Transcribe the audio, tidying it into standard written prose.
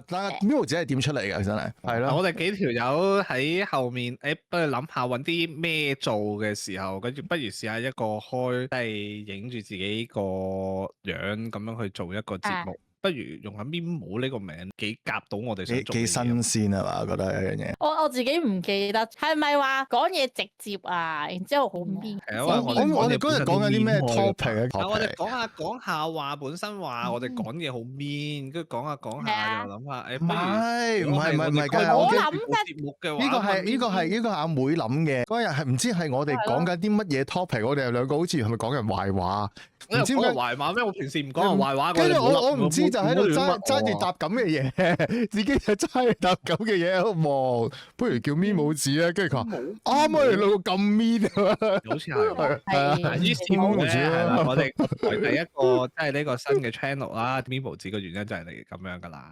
但係 Mimo 姐係點出嚟嘅？真係咯。我哋幾條友喺後面，不如諗下揾啲咩做嘅時候，跟住不如試下一個開，即係影住自己個樣咁樣去做一個節目。不如用下 Mimo 呢個名，幾夾到我哋想做嘅嘢。幾新鮮啊嘛，我覺得一樣嘢。我自己唔記得，係咪話講嘢直接啊？然之後好面。我哋嗰日講緊啲咩 topic 啊？我哋講下話本身話我哋講嘢好 mean，跟住講下又諗下，不如唔係㗎，我諗節目嘅話，呢個係阿妹諗嘅。嗰日係唔知係我哋講緊啲乜嘢 topic，我哋兩個好似係咪講人壞話？唔知講人壞話咩？我平時唔講人壞話。跟住我唔知就喺度揸住答咁嘅嘢，自己就揸住答咁嘅嘢喺度望。不如叫 Mimo 子啊，跟住佢話啱啊，你兩個咁 mean 啊，好似係。於是乎咧，我哋第一個即係呢個新嘅 channel 啦，Mimo 子嘅原因就係嚟咁樣噶啦。